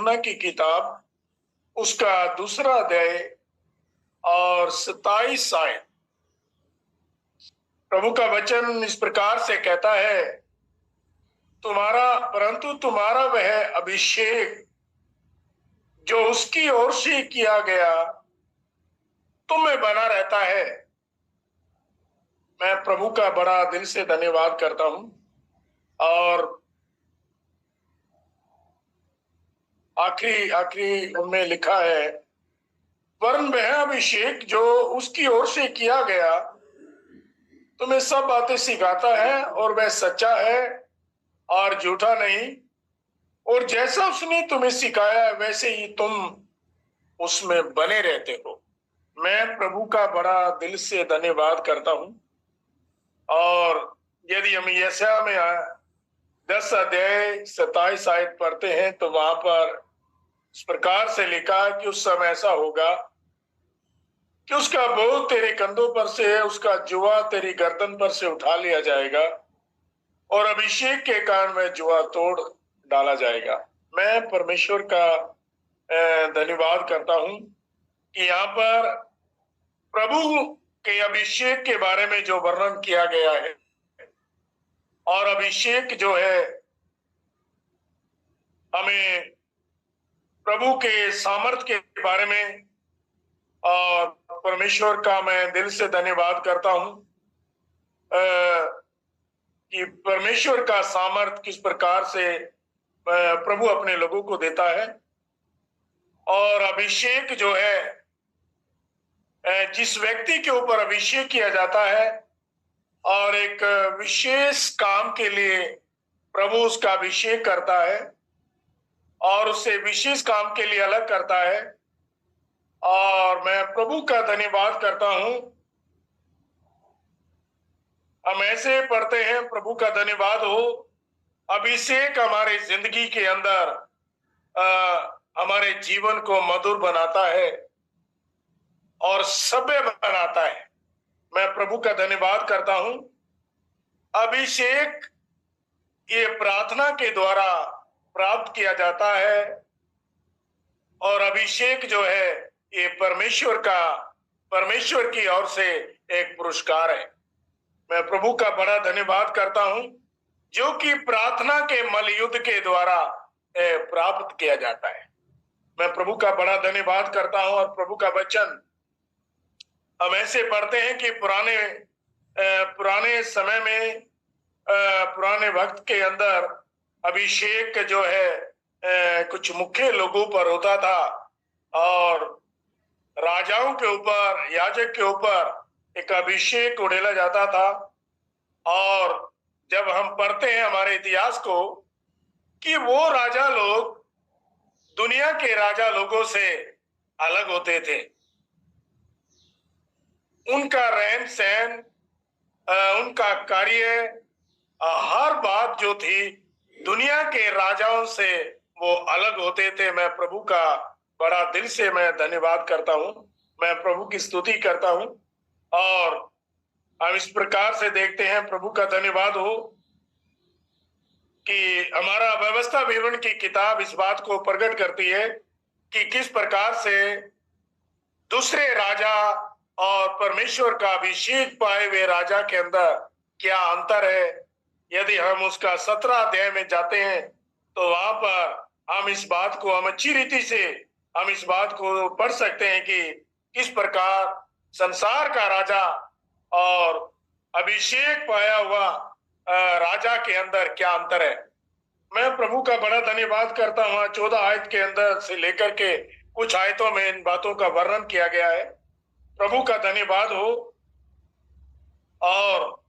यूहन्ना की किताब उसका दूसरा अध्याय और 27 आयत। प्रभु का वचन इस प्रकार से कहता है, परंतु तुम्हारा वह अभिषेक जो उसकी ओर से किया गया तुम में बना रहता है। मैं प्रभु का बड़ा दिल से धन्यवाद करता हूं। और आखिरी उनमें लिखा है, वरन वह अभिषेक जो उसकी ओर से किया गया तुम्हें सब बातें सिखाता है और वह सच्चा है और झूठा नहीं। और जैसा उसने तुम्हें सिखाया वैसे ही तुम उसमें बने रहते हो। मैं प्रभु का बड़ा दिल से धन्यवाद करता हूं। और यदि हम यशायाह में 10 अध्याय 27 आयत पढ़ते हैं तो वहां पर इस प्रकार से लिखा कि उस समय ऐसा होगा कि उसका बोझ तेरे कंधों पर से, उसका जुआ तेरी गर्दन पर से उठा लिया जाएगा और अभिषेक के कारण वह जुआ तोड़ डाला जाएगा। मैं परमेश्वर का धन्यवाद करता हूं कि यहाँ पर प्रभु के अभिषेक के बारे में जो वर्णन किया गया है, और अभिषेक जो है हमें प्रभु के सामर्थ्य के बारे में, और परमेश्वर का मैं दिल से धन्यवाद करता हूं कि परमेश्वर का सामर्थ्य किस प्रकार से प्रभु अपने लोगों को देता है। और अभिषेक जो है, जिस व्यक्ति के ऊपर अभिषेक किया जाता है और एक विशेष काम के लिए प्रभु उसका अभिषेक करता है और उसे विशेष काम के लिए अलग करता है। और मैं प्रभु का धन्यवाद करता हूं। हम ऐसे पढ़ते हैं, प्रभु का धन्यवाद हो, अभिषेक हमारे जिंदगी के अंदर हमारे जीवन को मधुर बनाता है और सभ्य बनाता है। मैं प्रभु का धन्यवाद करता हूं। अभिषेक ये प्रार्थना के द्वारा प्राप्त किया जाता है और अभिषेक जो है ये परमेश्वर की ओर से एक पुरस्कार है। मैं प्रभु का बड़ा धन्यवाद करता हूं जो कि प्रार्थना के मलयुद्ध के द्वारा प्राप्त किया जाता है। मैं प्रभु का बड़ा धन्यवाद करता हूं। और प्रभु का वचन हम ऐसे पढ़ते हैं कि पुराने समय में, पुराने वक्त के अंदर अभिषेक जो है कुछ मुख्य लोगों पर होता था और राजाओं के ऊपर, याजक के ऊपर एक अभिषेक उड़ेला जाता था। और जब हम पढ़ते हैं हमारे इतिहास को कि वो राजा लोग दुनिया के राजा लोगों से अलग होते थे, उनका रहन सहन, उनका कार्य, हर बात जो थी दुनिया के राजाओं से वो अलग होते थे। मैं प्रभु का बड़ा दिल से मैं धन्यवाद करता हूं। मैं प्रभु की स्तुति करता हूं। और हम इस प्रकार से देखते हैं, प्रभु का धन्यवाद हो कि हमारा व्यवस्था विवरण की किताब इस बात को प्रकट करती है कि किस प्रकार से दूसरे राजा और परमेश्वर का अभिषेक पाए हुए राजा के अंदर क्या अंतर है। यदि हम उसका 17 अध्याय में जाते हैं तो वहां पर हम इस बात को, हम अच्छी रीति से हम इस बात को पढ़ सकते हैं कि किस प्रकार संसार का राजा और अभिषेक पाया हुआ राजा के अंदर क्या अंतर है। मैं प्रभु का बड़ा धन्यवाद करता हूँ। 14 आयत के अंदर से लेकर के कुछ आयतों में इन बातों का वर्णन किया गया है। प्रभु का धन्यवाद हो। और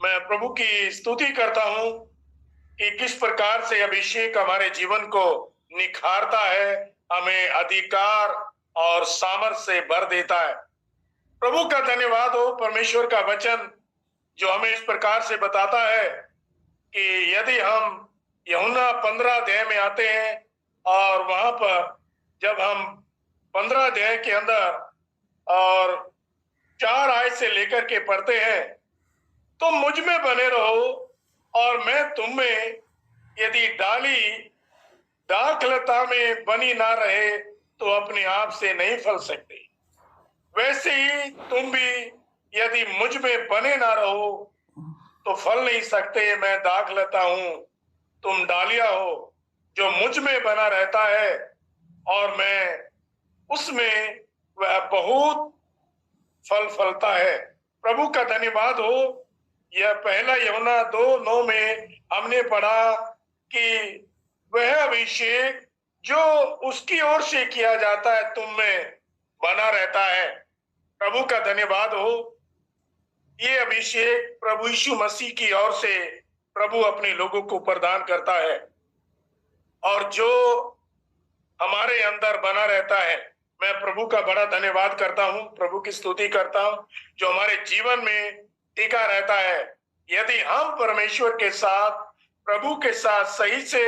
मैं प्रभु की स्तुति करता हूं कि किस प्रकार से अभिषेक हमारे जीवन को निखारता है, हमें अधिकार और सामर्थ्य से भर देता है। प्रभु का धन्यवाद हो। परमेश्वर का वचन जो हमें इस प्रकार से बताता है कि यदि हम यूहन्ना 15 अध्याय में आते हैं और वहां पर जब हम 15 अध्याय के अंदर और 4 आयत से लेकर के पढ़ते हैं, तुम मुझ में बने रहो और मैं तुम में, यदि दाखलता में बनी ना रहे तो अपने आप से नहीं फल सकते, वैसे ही तुम भी यदि मुझ में बने ना रहो तो फल नहीं सकते। मैं दाखलता हूं, तुम डालियां हो। जो मुझ में बना रहता है और मैं उसमें, वह बहुत फल फलता है। प्रभु का धन्यवाद हो। यह पहला यूहन्ना 2:9 में हमने पढ़ा कि वह अभिषेक जो उसकी ओर से किया जाता है तुम में बना रहता है। प्रभु का धन्यवाद हो। ये अभिषेक प्रभु यीशु मसीह की ओर से प्रभु अपने लोगों को प्रदान करता है, और जो हमारे अंदर बना रहता है, मैं प्रभु का बड़ा धन्यवाद करता हूं, प्रभु की स्तुति करता हूं, जो हमारे जीवन में टिका रहता है। यदि हम परमेश्वर के साथ, प्रभु के साथ सही से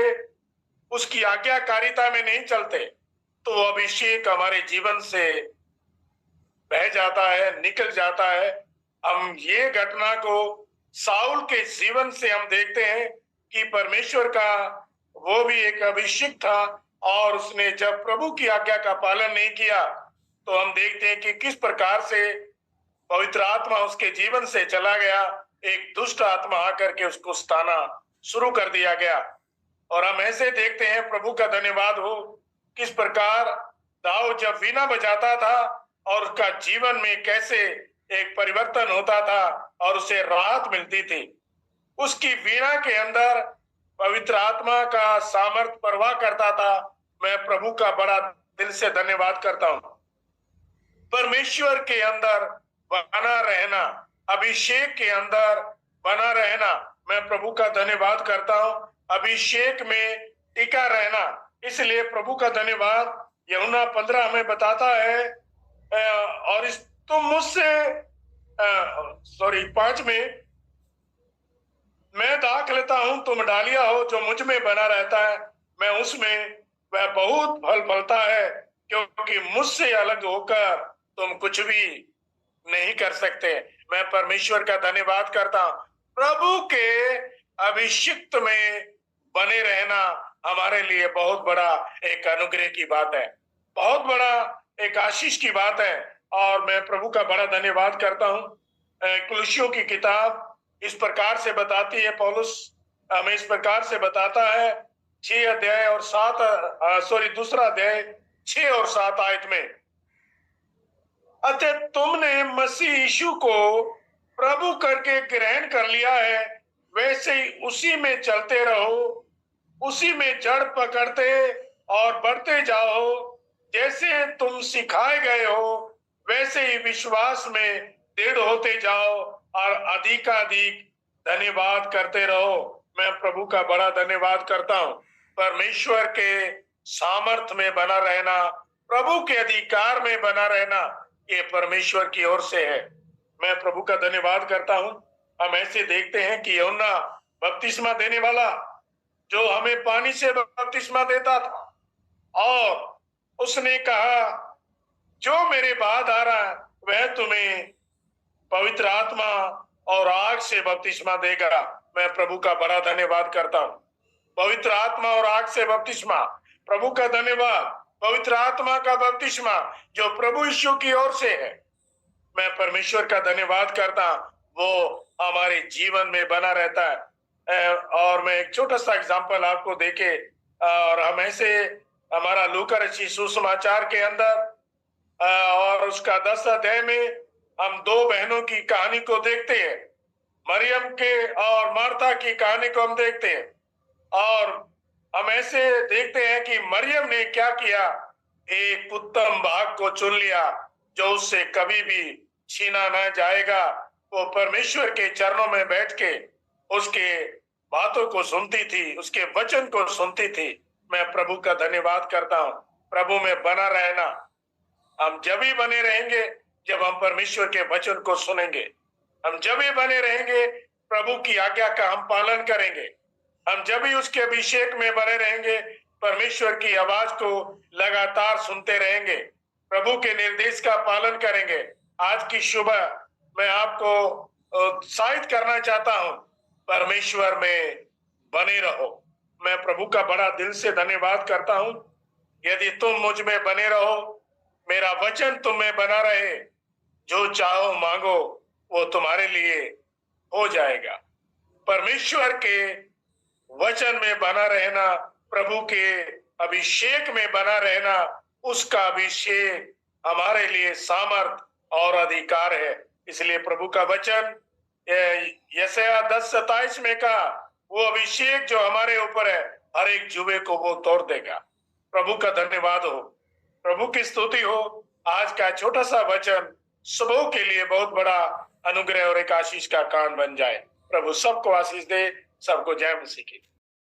उसकी आज्ञाकारिता में नहीं चलते तो अभिषेक हमारे जीवन से बह जाता है, निकल जाता है। हम ये घटना को साउल के जीवन से हम देखते हैं कि परमेश्वर का वो भी एक अभिषेक था, और उसने जब प्रभु की आज्ञा का पालन नहीं किया तो हम देखते हैं कि किस प्रकार से पवित्र आत्मा उसके जीवन से चला गया। एक दुष्ट आत्मा आकर के उसको सताना शुरू कर दिया गया। और हम ऐसे देखते हैं, प्रभु का धन्यवाद हो, किस प्रकार दाऊद जब वीणा बजाता था और उसका जीवन में कैसे एक परिवर्तन होता था और उसे राहत मिलती थी। उसकी वीणा के अंदर पवित्र आत्मा का सामर्थ प्रवाह करता था। मैं प्रभु का बड़ा दिल से धन्यवाद करता हूं। परमेश्वर के अंदर बना रहना, अभिषेक के अंदर बना रहना, मैं प्रभु का धन्यवाद करता हूं। अभिषेक में टिका रहना, इसलिए प्रभु का धन्यवाद। यूहन्ना 15 हमें बताता है, और इस तुम मुझसे 5 में, मैं दाखलता हूं, तुम डालियां हो। जो मुझ में बना रहता है, मैं उसमें, वह बहुत फल फलता है, क्योंकि मुझसे अलग होकर तुम कुछ भी नहीं कर सकते। मैं परमेश्वर का धन्यवाद करता हूं। प्रभु के अभिषिक्त में बने रहना हमारे लिए बहुत बड़ा एक अनुग्रह की बात है, बहुत बड़ा एक आशीष की बात है, और मैं प्रभु का बड़ा धन्यवाद करता हूं। कुलुस्सियों की किताब इस प्रकार से बताती है, पौलुस हमें इस प्रकार से बताता है, 6 अध्याय और 7 दूसरा अध्याय 6 और 7 आयत में, अतः तुमने मसीह यीशु को प्रभु करके ग्रहण कर लिया है, वैसे ही उसी में चलते रहो, उसी में जड़ पकड़ते और बढ़ते जाओ। जैसे तुम सिखाए गए हो वैसे ही विश्वास में दृढ़ होते जाओ और अधिकाधिक धन्यवाद करते रहो। मैं प्रभु का बड़ा धन्यवाद करता हूं। परमेश्वर के सामर्थ में बना रहना, प्रभु के अधिकार में बना रहना, ये परमेश्वर की ओर से है। मैं प्रभु का धन्यवाद करता हूं। हम ऐसे देखते हैं कि यूहन्ना बपतिस्मा देने वाला, जो हमें पानी से बपतिस्मा देता था, और उसने कहा, जो मेरे बाद आ रहा है वह तुम्हें पवित्र आत्मा और आग से बपतिस्मा देगा। मैं प्रभु का बड़ा धन्यवाद करता हूं। पवित्र आत्मा और आग से बपतिस्मा, प्रभु का धन्यवाद। पवित्र आत्मा का बपतिस्मा जो प्रभु यीशु की ओर से है, मैं परमेश्वर का धन्यवाद करता हूं। वो हमारे जीवन में बना रहता है। और मैं एक छोटा सा एग्जांपल आपको देके, और हम ऐसे हमारा लूका रचित सुसमाचार के अंदर और उसका 10 अध्याय में हम 2 बहनों की कहानी को देखते हैं। मरियम के और मार्था की कहानी को हम देखते हैं, और हम ऐसे देखते हैं कि मरियम ने क्या किया, एक उत्तम भाग को चुन लिया जो उससे कभी भी छीना न जाएगा। वो परमेश्वर के चरणों में बैठ के उसके बातों को सुनती थी, उसके वचन को सुनती थी। मैं प्रभु का धन्यवाद करता हूँ। प्रभु में बना रहना, हम जब भी बने रहेंगे जब हम परमेश्वर के वचन को सुनेंगे। हम जब भी बने रहेंगे प्रभु की आज्ञा का हम पालन करेंगे। हम जब भी उसके अभिषेक में बने रहेंगे, परमेश्वर की आवाज को लगातार सुनते रहेंगे, प्रभु के निर्देश का पालन करेंगे। आज की सुबह मैं आपको उत्साहित करना चाहता हूं, परमेश्वर में बने रहो। मैं प्रभु का बड़ा दिल से धन्यवाद करता हूं। यदि तुम मुझ में बने रहो, मेरा वचन तुम में बना रहे, जो चाहो मांगो वो तुम्हारे लिए हो जाएगा। परमेश्वर के वचन में बना रहना, प्रभु के अभिषेक में बना रहना, उसका अभिषेक हमारे लिए सामर्थ और अधिकार है। इसलिए प्रभु का वचन यशायाह 10:27 में कहा, वो अभिषेक जो हमारे ऊपर है हर एक जुबे को वो तोड़ देगा। प्रभु का धन्यवाद हो, प्रभु की स्तुति हो। आज का छोटा सा वचन सबों के लिए बहुत बड़ा अनुग्रह और एक आशीष का कारण बन जाए। प्रभु सबको आशीष दे। सबको जय मसीह की।